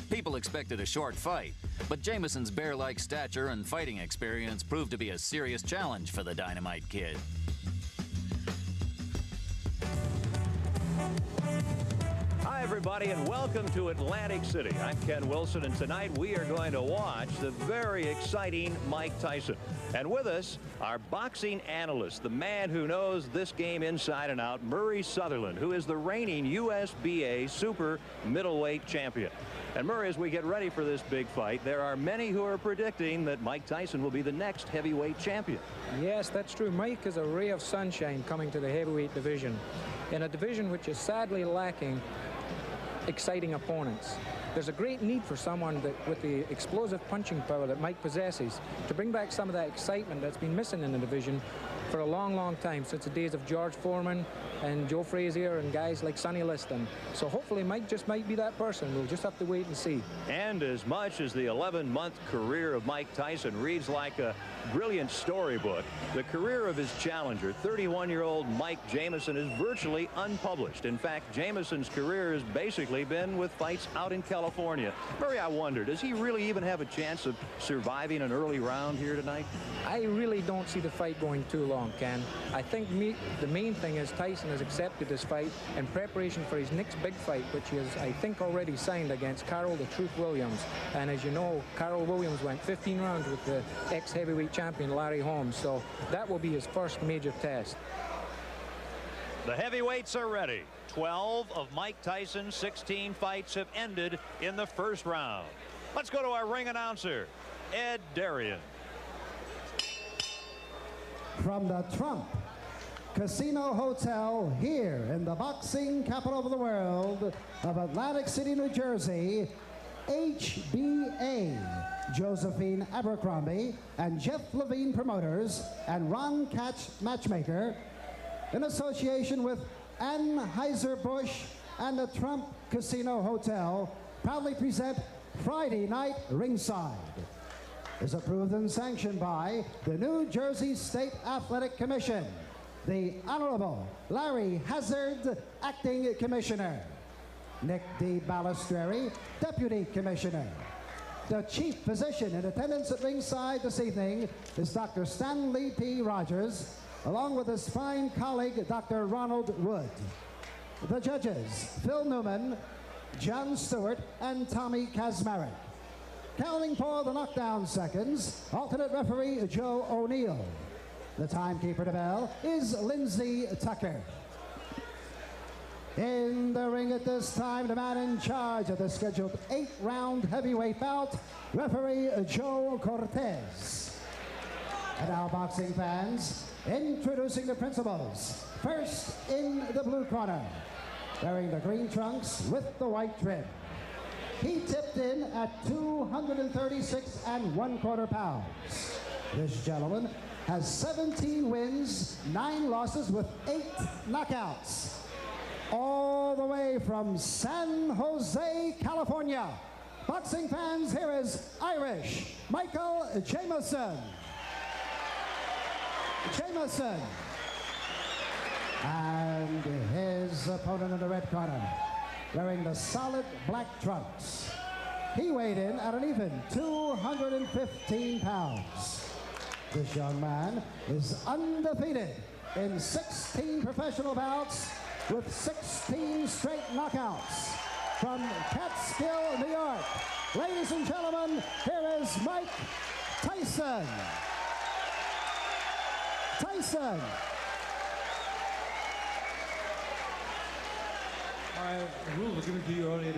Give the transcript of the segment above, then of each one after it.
People expected a short fight, but Jameson's bear-like stature and fighting experience proved to be a serious challenge for the Dynamite Kid. Hi, everybody, and welcome to Atlantic City. I'm Ken Wilson, and tonight we are going to watch the very exciting Mike Tyson. And with us, our boxing analyst, the man who knows this game inside and out, Murray Sutherland, who is the reigning USBA super middleweight champion. And Murray, as we get ready for this big fight, there are many who are predicting that Mike Tyson will be the next heavyweight champion. Yes, that's true. Mike is a ray of sunshine coming to the heavyweight division, in a division which is sadly lacking exciting opponents. There's a great need for someone that, with the explosive punching power that Mike possesses, to bring back some of that excitement that's been missing in the division for a long, long time, since the days of George Foreman and Joe Frazier and guys like Sonny Liston. So hopefully Mike just might be that person. We'll just have to wait and see. And as much as the 11-month career of Mike Tyson reads like a brilliant storybook, the career of his challenger, 31-year-old Mike Jameson, is virtually unpublished. In fact, Jameson's career has basically been with fights out in California. Murray, I wonder, does he really even have a chance of surviving an early round here tonight? I really don't see the fight going too long, Ken. I think the main thing is Tyson has accepted this fight in preparation for his next big fight, which is, I think, already signed against Carol the Truth Williams. And as you know, Carol Williams went 15 rounds with the ex-heavyweight champion Larry Holmes, so that will be his first major test. The heavyweights are ready. 12 of Mike Tyson's 16 fights have ended in the first round. Let's go to our ring announcer, Ed Darian. From the Trump Casino Hotel here in the boxing capital of the world of Atlantic City, New Jersey, HBA, Josephine Abercrombie and Jeff Levine Promoters and Ron Catch Matchmaker, in association with Anheuser-Busch and the Trump Casino Hotel, proudly present Friday Night Ringside. Is approved and sanctioned by the New Jersey State Athletic Commission, the Honorable Larry Hazard, Acting Commissioner, Nick D. Balistreri, Deputy Commissioner. The Chief Physician in attendance at ringside this evening is Dr. Stanley P. Rogers, along with his fine colleague, Dr. Ronald Wood. The judges, Phil Newman, John Stewart, and Tommy Kazmarek. Counting for the knockdown seconds, alternate referee Joe O'Neill. The timekeeper to bell is Lindsey Tucker. In the ring at this time, the man in charge of the scheduled 8-round heavyweight bout, referee Joe Cortez. And now, boxing fans, introducing the principals. First, in the blue corner, wearing the green trunks with the white trim. He tipped in at 236 1/4 pounds. This gentleman has 17 wins, 9 losses with 8 knockouts. All the way from San Jose, California. Boxing fans, here is Irish Michael Jameson. Jameson. And his opponent in the red corner, wearing the solid black trunks. He weighed in at an even 215 pounds. This young man is undefeated in 16 professional bouts with 16 straight knockouts. From Catskill, New York, ladies and gentlemen, here is Mike Tyson. Tyson.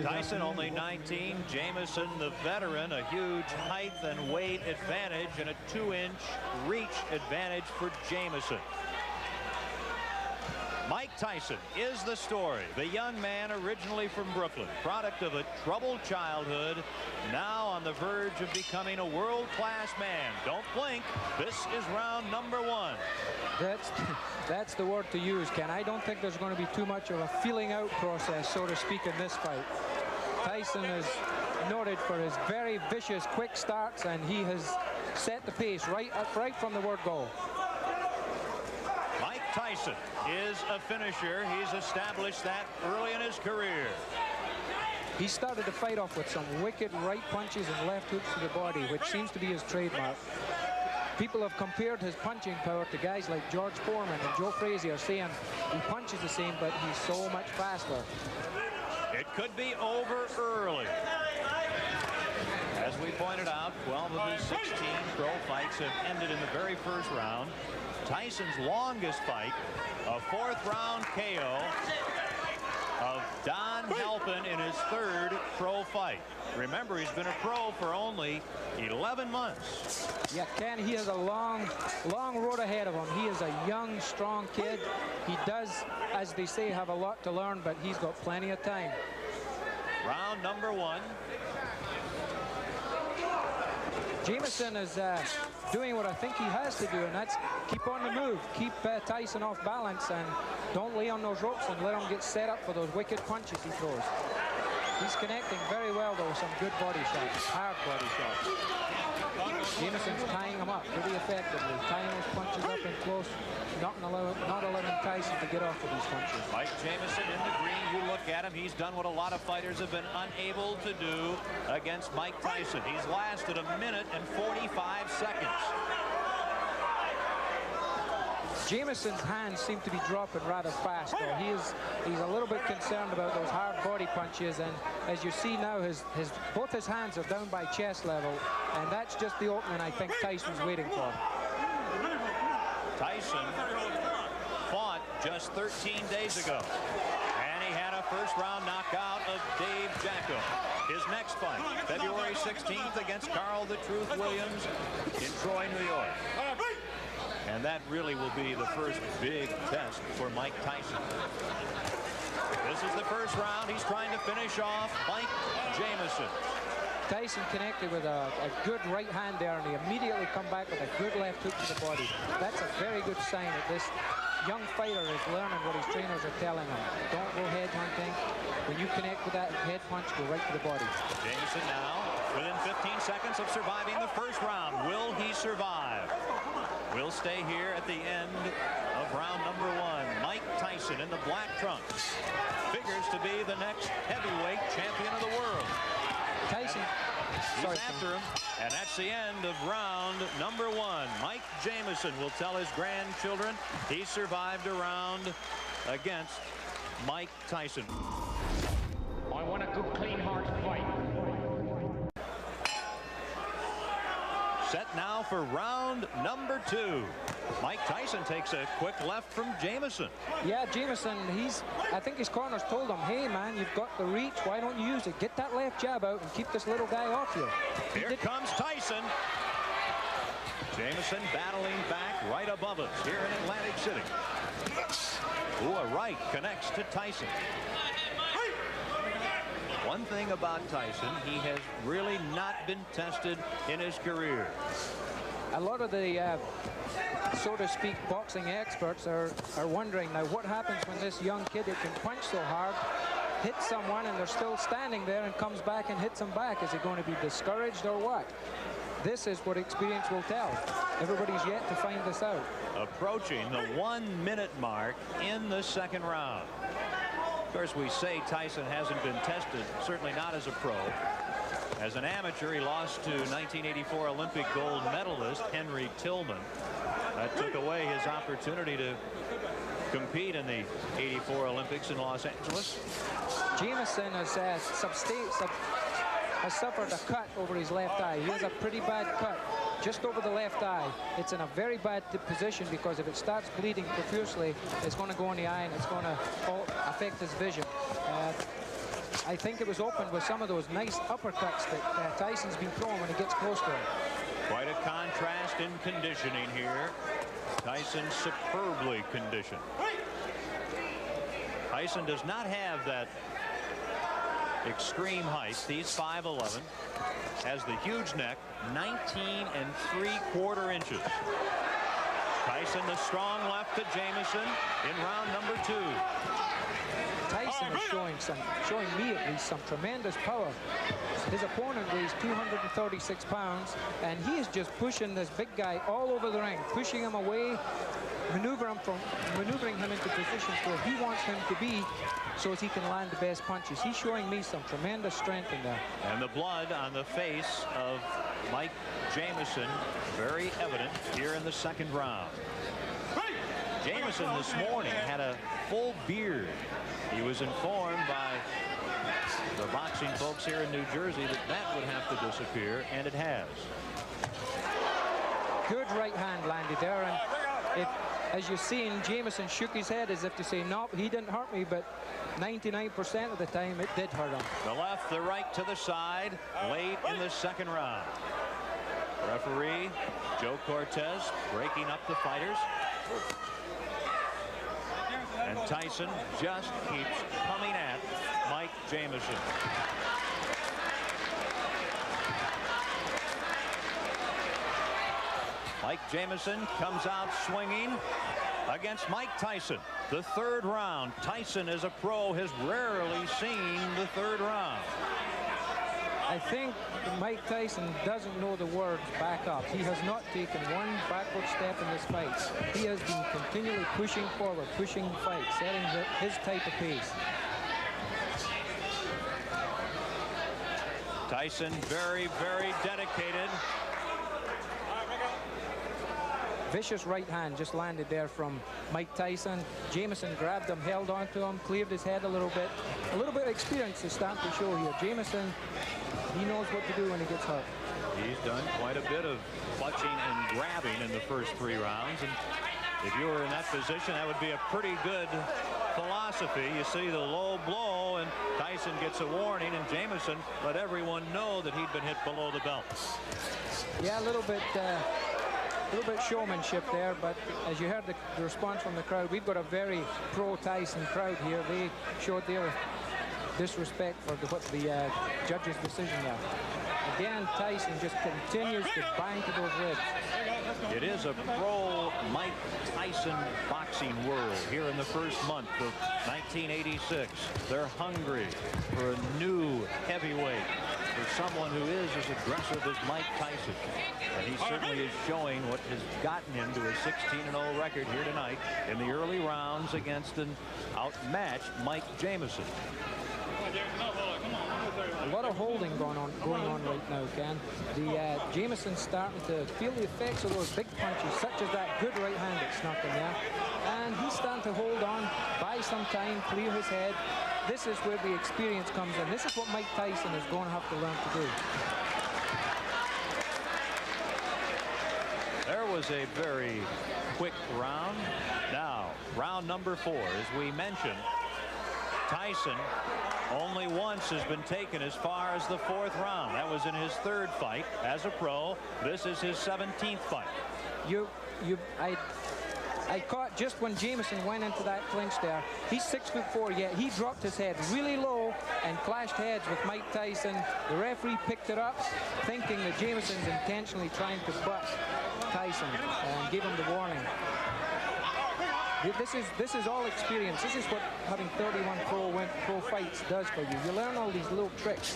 Tyson only 19, Jameson the veteran, a huge height and weight advantage and a 2-inch reach advantage for Jameson. Mike Tyson is the story. The young man originally from Brooklyn, product of a troubled childhood, now on the verge of becoming a world-class man. Don't blink. This is round number 1. That's the word to use, Ken. I don't think there's going to be too much of a feeling out process, so to speak, in this fight. Tyson is noted for his very vicious quick starts, and he has set the pace right from the word go. Mike Tyson is a finisher. He's established that early in his career. He started the fight off with some wicked right punches and left hooks to the body, which seems to be his trademark. People have compared his punching power to guys like George Foreman and Joe Frazier, saying he punches the same, but he's so much faster. It could be over early. As we pointed out, 12 of his 16 pro fights have ended in the very first round. Tyson's longest fight, a 4th round KO of Don Halpin in his 3rd pro fight. Remember, he's been a pro for only 11 months. Yeah, Ken, he has a long road ahead of him. He is a young, strong kid. He does, as they say, have a lot to learn, but he's got plenty of time. Round number 1. Jameson is doing what I think he has to do, and that's keep on the move, keep Tyson off balance, and don't lay on those ropes and let him get set up for those wicked punches he throws. He's connecting very well, though, with some good body shots, hard body shots. Jameson's tying him up pretty effectively, tying those punches up in close, not allowing Tyson to get off of these punches. Mike Jameson in the green, you look at him, he's done what a lot of fighters have been unable to do against Mike Tyson. He's lasted 1 minute and 45 seconds. Jameson's hands seem to be dropping rather fast, though. He's a little bit concerned about those hard body punches, and as you see now, both his hands are down by chest level, and that's just the opening I think Tyson's waiting for. Tyson fought just 13 days ago, and he had a first-round knockout of Dave Jacko. His next fight, February 16th against Carl the Truth Williams in Troy, New York. And that really will be the first big test for Mike Tyson. This is the first round. He's trying to finish off Mike Jameson. Tyson connected with a good right hand there, and he immediately come back with a good left hook to the body. That's a very good sign that this young fighter is learning what his trainers are telling him. Don't go head hunting. When you connect with that head punch, go right to the body. Jameson now within 15 seconds of surviving the first round. Will he survive? We'll stay here at the end of round number 1. Mike Tyson in the black trunks figures to be the next heavyweight champion of the world. Tyson, he's after him, and that's the end of round number 1. Mike Jameson will tell his grandchildren he survived a round against Mike Tyson. I want a good, clean, hard fight. Set now for round number 2. Mike Tyson takes a quick left from Jameson. Yeah, Jameson, I think his corners told him, hey man, you've got the reach, why don't you use it? Get that left jab out and keep this little guy off you. Here comes Tyson. Jameson battling back right above us here in Atlantic City. Ooh, a right connects to Tyson. One thing about Tyson, he has really not been tested in his career. A lot of the, so to speak, boxing experts are wondering now what happens when this young kid that can punch so hard hits someone and they're still standing there and comes back and hits them back. Is he going to be discouraged or what? This is what experience will tell. Everybody's yet to find this out. Approaching the 1 minute mark in the second round. Of course, we say Tyson hasn't been tested, certainly not as a pro. As an amateur, he lost to 1984 Olympic gold medalist Henry Tillman. That took away his opportunity to compete in the '84 Olympics in Los Angeles. Jameson has suffered a cut over his left eye. He has a pretty bad cut just over the left eye. It's in a very bad position because if it starts bleeding profusely, it's going to go in the eye and it's going to affect his vision. I think it was opened with some of those nice uppercuts that Tyson's been throwing when he gets close to him. Quite a contrast in conditioning here. Tyson superbly conditioned. Tyson does not have that extreme height. He's 5'11", has the huge neck, 19 3/4 inches. Tyson, the strong left to Jameson in round number 2. Tyson is showing me at least some tremendous power. His opponent weighs 236 pounds, and he is just pushing this big guy all over the ring, pushing him away, maneuvering him into positions where he wants him to be so as he can land the best punches. He's showing me some tremendous strength in there. And the blood on the face of Mike Jameson, very evident here in the second round. Jameson this morning had a full beard. He was informed by the boxing folks here in New Jersey that that would have to disappear, and it has. Good right hand landed there, and as you've seen, Jameson shook his head as if to say, no, he didn't hurt me, but 99% of the time it did hurt him. The left, the right to the side, late in the second round. Referee Joe Cortez breaking up the fighters. And Tyson just keeps coming at Mike Jameson. Mike Jameson comes out swinging against Mike Tyson. The third round. Tyson, as a pro, has rarely seen the third round. I think Mike Tyson doesn't know the words back up. He has not taken one backward step in this fight. He has been continually pushing forward, pushing the fight, setting his type of pace. Tyson very, very dedicated. Vicious right hand just landed there from Mike Tyson. Jameson grabbed him, held on to him, cleared his head a little bit. A little bit of experience is starting to show here. Jameson, he knows what to do when he gets hurt. He's done quite a bit of clutching and grabbing in the first three rounds. And if you were in that position, that would be a pretty good philosophy. You see the low blow, and Tyson gets a warning, and Jameson let everyone know that he'd been hit below the belt. Yeah, a little bit showmanship there, but as you heard the response from the crowd, we've got a very pro-Tyson crowd here. They showed their disrespect for the judge's decision there. Again, Tyson just continues to bang to those ribs. It is a pro-Mike Tyson boxing world here in the first month of 1986. They're hungry for a new heavyweight, for someone who is as aggressive as Mike Tyson. And he certainly is showing what has gotten him to a 16-0 record here tonight in the early rounds against an outmatched Mike Jameson. A lot of holding going on right now, Ken. The Jameson's starting to feel the effects of those big punches, such as that good right hand that snuck in there. And he's starting to hold on, buy some time, clear his head. This is where the experience comes in. This is what Mike Tyson is going to have to learn to do. There was a very quick round. Now, round number 4, as we mentioned, Tyson only once has been taken as far as the 4th round. That was in his 3rd fight as a pro. This is his 17th fight. I caught just when Jameson went into that clinch there. He's 6'4", yet he dropped his head really low and clashed heads with Mike Tyson. The referee picked it up, thinking that Jameson's intentionally trying to butt Tyson and give him the warning. This is all experience. This is what having 31 pro fights does for you. You learn all these little tricks.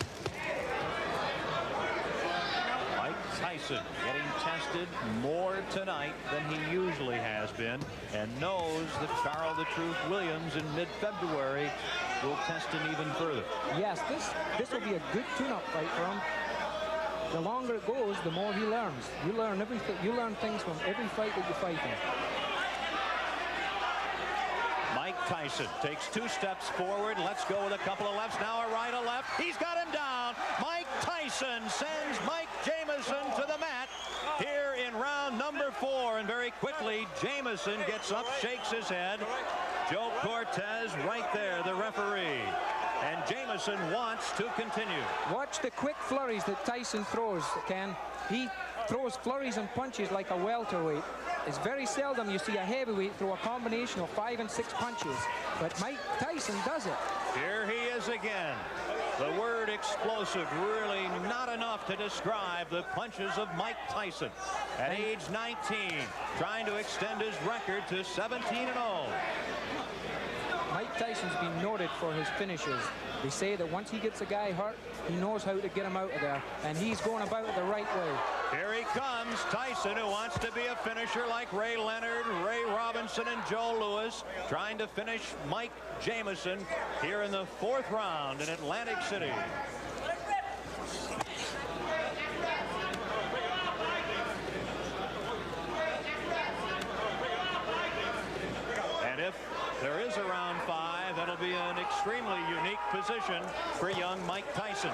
Mike Tyson getting tested more tonight than he usually has been, and knows that Carl the Truth Williams in mid-February will test him even further. Yes, this will be a good tune-up fight for him. The longer it goes, the more he learns. You learn everything. You learn things from every fight that you fight in. Mike Tyson takes 2 steps forward. Let's go with a couple of lefts. Now a right, a left. He's got him down. Mike Tyson sends Mike Jameson to the mat here in round number 4. And very quickly, Jameson gets up, shakes his head. Joe Cortez right there, the referee. And Jameson wants to continue. Watch the quick flurries that Tyson throws, Ken. He throws flurries and punches like a welterweight. It's very seldom you see a heavyweight throw a combination of 5 and 6 punches, but Mike Tyson does it. Here he is again. The word explosive really not enough to describe the punches of Mike Tyson at age 19, trying to extend his record to 17-0. Mike Mike Tyson's been noted for his finishes. They say that once he gets a guy hurt, he knows how to get him out of there, and he's going about it the right way. Here he comes, Tyson, who wants to be a finisher like Ray Leonard, Ray Robinson, and Joe Louis, trying to finish Mike Jameson here in the 4th round in Atlantic City. And if there is a round 5, that'll be an extremely unique position for young Mike Tyson.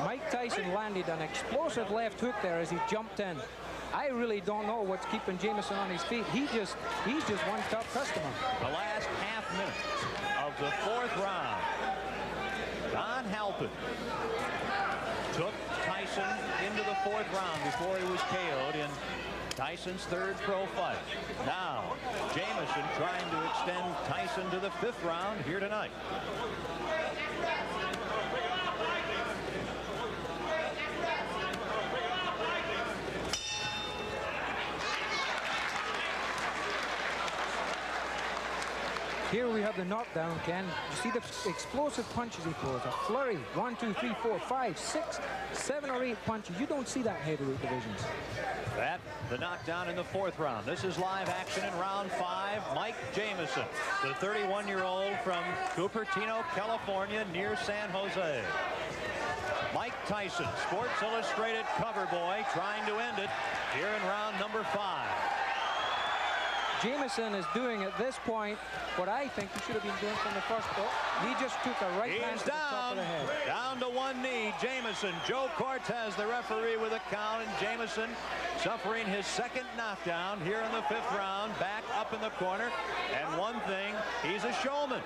Mike Tyson landed an explosive left hook there as he jumped in. I really don't know what's keeping Jameson on his feet. He's just one tough customer. The last half minute of the 4th round. Don Halpin took Tyson into the 4th round before he was KO'd in Tyson's 3rd pro fight. Now, Jameson trying to extend Tyson to the 5th round here tonight. Here we have the knockdown, Ken. You see the explosive punches he throws. A flurry. 1, 2, 3, 4, 5, 6, 7 or 8 punches. You don't see that in heavyweight divisions. That, the knockdown in the 4th round. This is live action in round 5. Mike Jameson, the 31-year-old from Cupertino, California, near San Jose. Mike Tyson, Sports Illustrated cover boy, trying to end it here in round number 5. Jameson is doing at this point what I think he should have been doing from the first book. He just took a right hand to the top of the head. Down to one knee, Jameson. Joe Cortez, the referee, with a count, and Jameson suffering his 2nd knockdown here in the 5th round, back up in the corner. And one thing, he's a showman.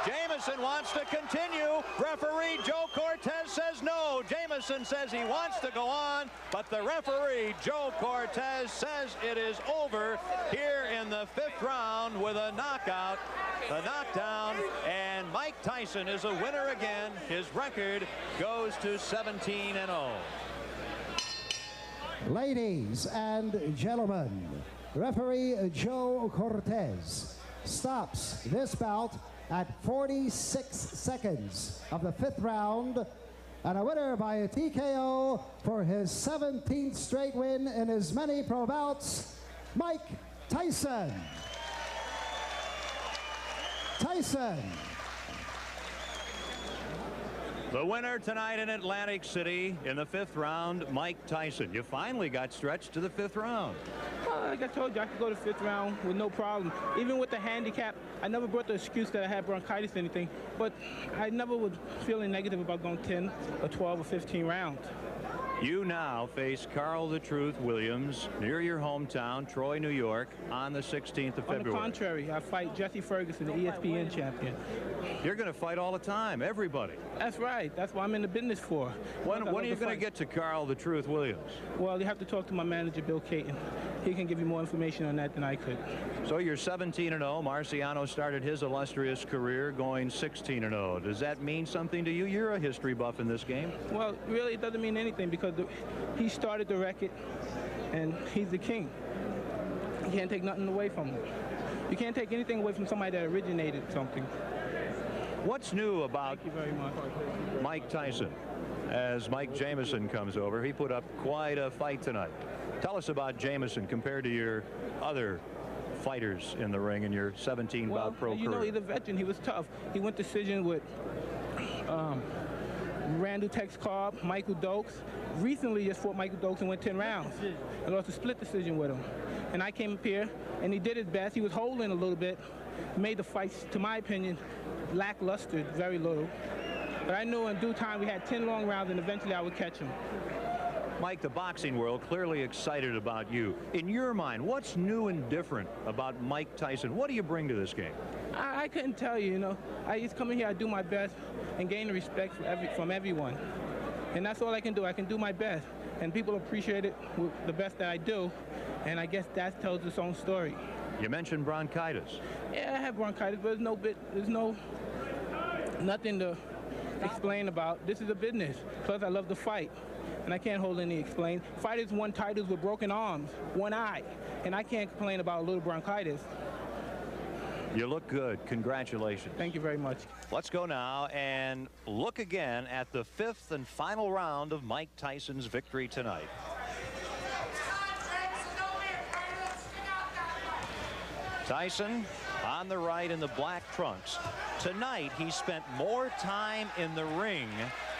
Jameson wants to continue. Referee Joe Cortez says no. Jameson says he wants to go on, but the referee Joe Cortez says it is over here in the 5th round with a knockout, the knockdown, and Mike Tyson is a winner again. His record goes to 17-0. Ladies and gentlemen, referee Joe Cortez stops this bout at 46 seconds of the 5th round, and a winner by a TKO for his 17th straight win in his many pro bouts, Mike Tyson. Tyson. The winner tonight in Atlantic City in the 5th round, Mike Tyson. You finally got stretched to the 5th round. Like I told you, I could go to 5th round with no problem. Even with the handicap, I never brought the excuse that I had bronchitis or anything, but I never was feeling negative about going 10 or 12 or 15 rounds. You now face Carl the Truth Williams near your hometown, Troy, New York, on the 16th of February. On the contrary, I fight Jesse Ferguson, the ESPN champion. You're going to fight all the time, everybody. That's right. That's what I'm in the business for. When are you going to get to Carl the Truth Williams? Well, you have to talk to my manager, Bill Caton. He can give you more information on that than I could. So you're 17-0. Marciano started his illustrious career going 16-0. Does that mean something to you? You're a history buff in this game. Well, really, it doesn't mean anything because he started the record, and he's the king. You can't take nothing away from him. You can't take anything away from somebody that originated something. What's new about Thank you very much. Mike Tyson? As Mike Jameson comes over, he put up quite a fight tonight. Tell us about Jameson compared to your other fighters in the ring in your 17-bout pro career. You know, he's a veteran. He was tough. He went decision with Randall Tex Cobb, Michael Dokes. Recently just fought Michael Dokes and went 10 rounds. I lost a split decision with him. And I came up here, and he did his best. He was holding a little bit, made the fights, to my opinion, lackluster, very little. But I knew in due time we had 10 long rounds, and eventually I would catch him. Mike, the boxing world clearly excited about you. In your mind, what's new and different about Mike Tyson? What do you bring to this game? I couldn't tell you, you know. I just come in here, I do my best, and gain the respect from everyone. And that's all I can do. I can do my best. And people appreciate it with the best that I do. And I guess that tells its own story. You mentioned bronchitis. Yeah, I have bronchitis, but there's nothing to explain about. This is a business. Plus, I love to fight, and I can't hold any explain. Fighters won titles with broken arms, one eye, and I can't complain about a little bronchitis. You look good. Congratulations. Thank you very much. Let's go now and look again at the 5th and final round of Mike Tyson's victory tonight. Tyson on the right in the black trunks. Tonight he spent more time in the ring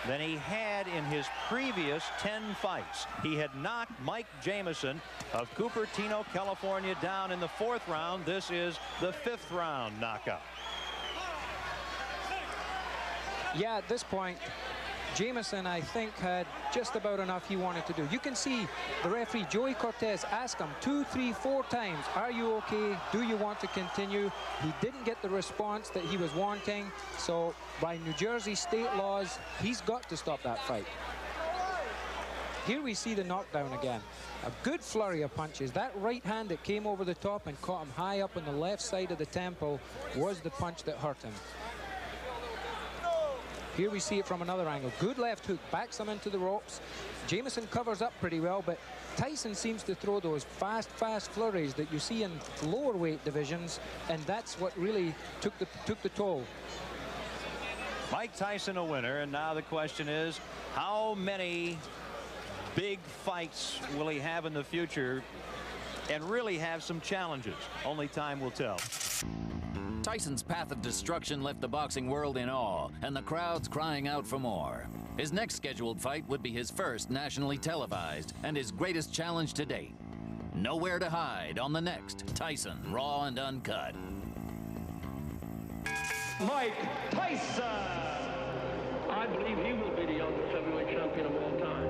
than he had in his previous 10 fights. He had knocked Mike Jameson of Cupertino, California down in the 4th round. This is the 5th round knockout. Yeah, at this point, Jameson, I think, had just about enough he wanted to do. You can see the referee, Joey Cortez, ask him 2, 3, 4 times, are you okay? Do you want to continue? He didn't get the response that he was wanting. So by New Jersey state laws, he's got to stop that fight. Here we see the knockdown again. A good flurry of punches. That right hand that came over the top and caught him high up on the left side of the temple was the punch that hurt him. Here we see it from another angle. Good left hook, backs him into the ropes. Jameson covers up pretty well, but Tyson seems to throw those fast flurries that you see in lower weight divisions, and that's what really took the toll. Mike Tyson a winner, and now the question is, how many big fights will he have in the future and really have some challenges? Only time will tell. Tyson's path of destruction left the boxing world in awe, and the crowds crying out for more. His next scheduled fight would be his first nationally televised and his greatest challenge to date. Nowhere to hide on the next Tyson Raw and Uncut. Mike Tyson! I believe he will be the youngest heavyweight champion of all time.